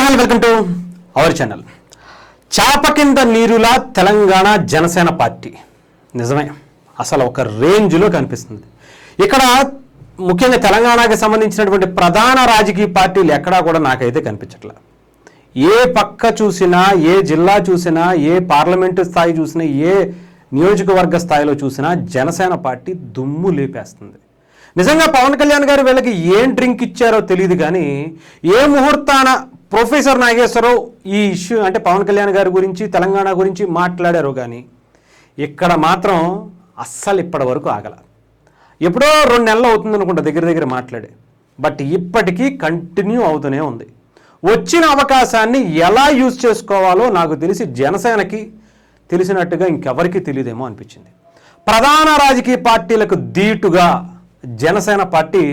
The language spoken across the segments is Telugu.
Hi welcome to our channel. చాప కింద నీరులా తెలంగాణ జనసేన పార్టీ నిజమే అసలు ఒక రేంజ్లో కనిపిస్తుంది. ఇక్కడ ముఖ్యంగా తెలంగాణకి సంబంధించినటువంటి ప్రధాన రాజకీయ పార్టీలు ఎక్కడా కూడా నాకైతే కనిపించట్లా. ఏ పక్క చూసినా, ఏ జిల్లా చూసినా, ఏ పార్లమెంటు స్థాయి చూసినా, ఏ నియోజకవర్గ స్థాయిలో చూసినా జనసేన పార్టీ దుమ్ము లేపేస్తుంది. నిజంగా పవన్ కళ్యాణ్ గారు వీళ్ళకి ఏం డ్రింక్ ఇచ్చారో తెలియదు, కానీ ఏ ముహూర్తాన ప్రొఫెసర్ నాగేశ్వరరావు ఈ ఇష్యూ అంటే పవన్ కళ్యాణ్ గారి గురించి, తెలంగాణ గురించి మాట్లాడారో కానీ ఇక్కడ మాత్రం అస్సలు ఇప్పటి వరకు ఆగల. ఎప్పుడో 2 నెలలు అవుతుంది అనుకుంటా దగ్గర మాట్లాడే, బట్ ఇప్పటికీ కంటిన్యూ అవుతూనే ఉంది. వచ్చిన అవకాశాన్ని ఎలా యూజ్ చేసుకోవాలో నాకు తెలిసి జనసేనకి తెలిసినట్టుగా ఇంకెవరికి తెలియదేమో అనిపించింది. ప్రధాన రాజకీయ పార్టీలకు ధీటుగా జనసేన పార్టీ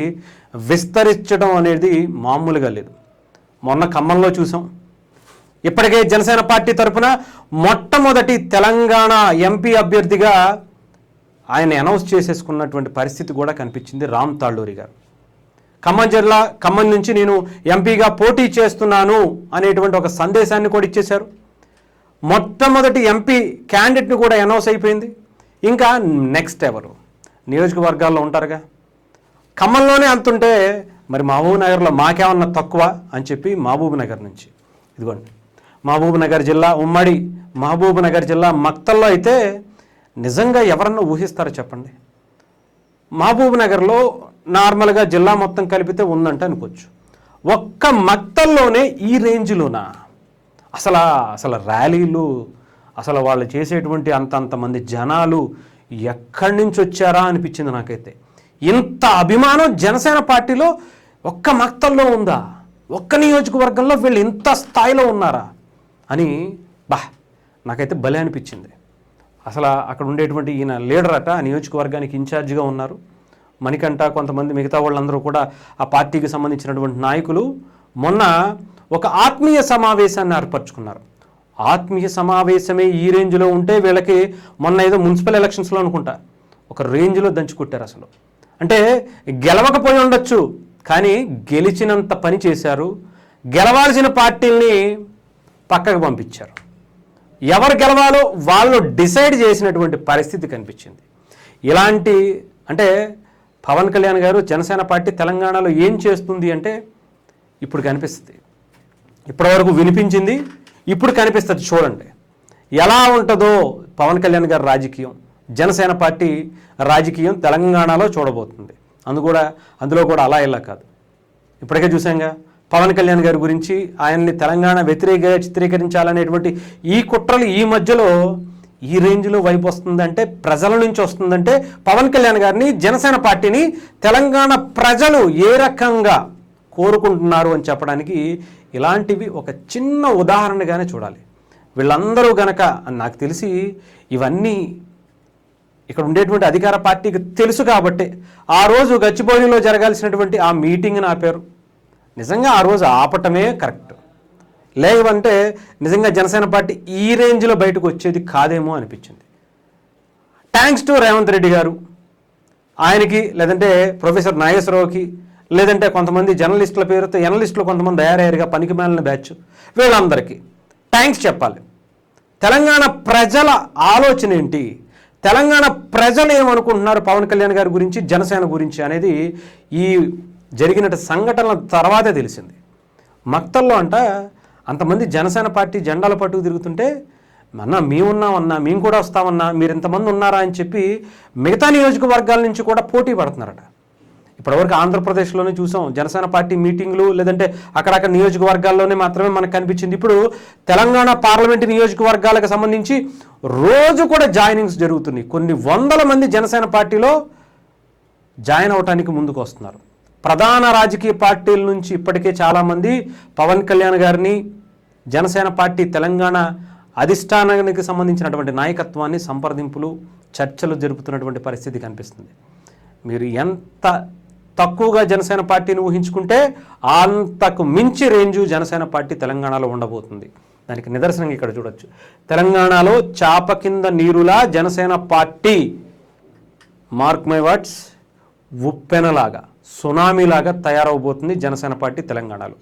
విస్తరించడం అనేది మామూలుగా లేదు. మొన్న ఖమ్మంలో చూసాం. ఇప్పటికే జనసేన పార్టీ తరఫున మొట్టమొదటి తెలంగాణ ఎంపీ అభ్యర్థిగా ఆయన అనౌన్స్ చేసేసుకున్నటువంటి పరిస్థితి కూడా కనిపించింది. రామ్ తాళ్ళూరి గారు ఖమ్మం నుంచి నేను ఎంపీగా పోటీ చేస్తున్నాను అనేటువంటి ఒక సందేశాన్ని కూడా ఇచ్చేశారు. మొట్టమొదటి ఎంపీ క్యాండిడేట్ని కూడా అనౌన్స్ అయిపోయింది. ఇంకా నెక్స్ట్ ఎవరు నియోజకవర్గాల్లో ఉంటారుగా. ఖమ్మంలోనే అంతుంటే మరి మహబూబ్ నగర్లో మాకేమన్నా తక్కువ అని చెప్పి మహబూబ్ నగర్ నుంచి ఇదిగోండి, మహబూబ్ నగర్ జిల్లా, ఉమ్మడి మహబూబ్ నగర్ జిల్లా మక్తల్లో అయితే నిజంగా ఎవరన్నా ఊహిస్తారో చెప్పండి. మహబూబ్ నగర్లో నార్మల్గా జిల్లా మొత్తం కలిపితే ఉందంటే అనుకోవచ్చు. ఒక్క మక్తల్లోనే ఈ రేంజ్లోనా అసలు ర్యాలీలు, అసలు వాళ్ళు చేసేటువంటి అంతమంది జనాలు ఎక్కడి నుంచి వచ్చారా అనిపించింది నాకైతే. ఇంత అభిమానం జనసేన పార్టీలో ఒక్క మక్తల్లో ఉందా, ఒక్క నియోజకవర్గంలో వీళ్ళు ఇంత స్థాయిలో ఉన్నారా అని నాకైతే భలే అనిపించింది. అసలు అక్కడ ఉండేటువంటి ఈయన లీడర్ అట, ఆ నియోజకవర్గానికి ఇన్ఛార్జిగా ఉన్నారు మణికంఠ, కొంతమంది మిగతా వాళ్ళందరూ కూడా ఆ పార్టీకి సంబంధించినటువంటి నాయకులు మొన్న ఒక ఆత్మీయ సమావేశాన్ని ఏర్పరచుకున్నారు. ఆత్మీయ సమావేశమే ఈ రేంజ్లో ఉంటే వీళ్ళకి మొన్న ఏదో మున్సిపల్ ఎలక్షన్స్లో అనుకుంటా ఒక రేంజ్లో దంచుకొట్టారు. అసలు అంటే గెలవకపోయి ఉండొచ్చు, కానీ గెలిచినంత పని చేశారు. గెలవాల్సిన పార్టీల్ని పక్కకు పంపించారు. ఎవరు గెలవాలో వాళ్ళు డిసైడ్ చేసినటువంటి పరిస్థితి కనిపించింది. ఇలాంటి అంటే పవన్ కళ్యాణ్ గారు జనసేన పార్టీ తెలంగాణలో ఏం చేస్తుంది అంటే ఇప్పుడు కనిపిస్తుంది. ఇప్పటివరకు వినిపించింది, ఇప్పుడు కనిపిస్తుంది. చూడండి ఎలా ఉంటుందో పవన్ కళ్యాణ్ గారి రాజకీయం, జనసేన పార్టీ రాజకీయం తెలంగాణలో చూడబోతుంది. అందులో కూడా అలా ఇలా కాదు. ఇప్పటికే చూసాంగా పవన్ కళ్యాణ్ గారి గురించి, ఆయన్ని తెలంగాణ వ్యతిరేకంగా చిత్రీకరించాలనేటువంటి ఈ కుట్రలు ఈ మధ్యలో ఈ రేంజ్లో వైపు వస్తుందంటే, ప్రజల నుంచి వస్తుందంటే పవన్ కళ్యాణ్ గారిని, జనసేన పార్టీని తెలంగాణ ప్రజలు ఏ రకంగా కోరుకుంటున్నారు అని చెప్పడానికి ఇలాంటివి ఒక చిన్న ఉదాహరణగానే చూడాలి. వీళ్ళందరూ గనక నాకు తెలిసి ఇవన్నీ ఇక్కడ ఉండేటువంటి అధికార పార్టీకి తెలుసు కాబట్టి ఆ రోజు గచ్చిబౌలిలో జరగాల్సినటువంటి ఆ మీటింగ్ని ఆపారు. నిజంగా ఆ రోజు ఆపటమే కరెక్ట్. లేదంటే నిజంగా జనసేన పార్టీ ఈ రేంజ్లో బయటకు వచ్చేది కాదేమో అనిపించింది. థ్యాంక్స్ టు రేవంత్ రెడ్డి గారు, ఆయనకి, లేదంటే ప్రొఫెసర్ నాగేశ్వరరావుకి, లేదంటే కొంతమంది జర్నలిస్టుల పేరుతో ఎనలిస్టులు కొంతమంది తయారయ్యారుగా పనికి మాలిన బ్యాచ్, వీళ్ళందరికీ థ్యాంక్స్ చెప్పాలి. తెలంగాణ ప్రజల ఆలోచన ఏంటి, తెలంగాణ ప్రజలు ఏమనుకుంటున్నారు పవన్ కళ్యాణ్ గారి గురించి, జనసేన గురించి అనేది ఈ జరిగిన సంఘటనల తర్వాతే తెలిసింది. మక్తల్లో అంతమంది జనసేన పార్టీ జెండాల పట్టుకు తిరుగుతుంటే మేమున్నామన్నా, మేము కూడా వస్తామన్నా, మీరు ఇంతమంది ఉన్నారా అని చెప్పి మిగతా నియోజకవర్గాల నుంచి కూడా పోటీ పడుతున్నారట. ఇప్పటివరకు ఆంధ్రప్రదేశ్లోనే చూసాం జనసేన పార్టీ మీటింగ్లు, లేదంటే అక్కడక్కడ నియోజకవర్గాల్లోనే మాత్రమే మనకు కనిపించింది. ఇప్పుడు తెలంగాణ పార్లమెంటు నియోజకవర్గాలకు సంబంధించి రోజు కూడా జాయినింగ్స్ జరుగుతున్నాయి. కొన్ని వందల మంది జనసేన పార్టీలో జాయిన్ అవడానికి ముందుకు వస్తున్నారు. ప్రధాన రాజకీయ పార్టీల నుంచి ఇప్పటికే చాలామంది పవన్ కళ్యాణ్ గారిని, జనసేన పార్టీ తెలంగాణ అధిష్టానానికి సంబంధించినటువంటి నాయకత్వాన్ని సంప్రదింపులు, చర్చలు జరుపుతున్నటువంటి పరిస్థితి కనిపిస్తుంది. మీరు ఎంత తక్కువగా జనసేన పార్టీని ఊహించుకుంటే అంతకు మించి రేంజు జనసేన పార్టీ తెలంగాణలో ఉండబోతుంది. దానికి నిదర్శనంగా ఇక్కడ చూడొచ్చు. తెలంగాణలో చాప కింద నీరులా Janasena party, mark my words, ఉప్పెనలాగా, సునామీలాగా తయారవబోతుంది జనసేన పార్టీ తెలంగాణలో.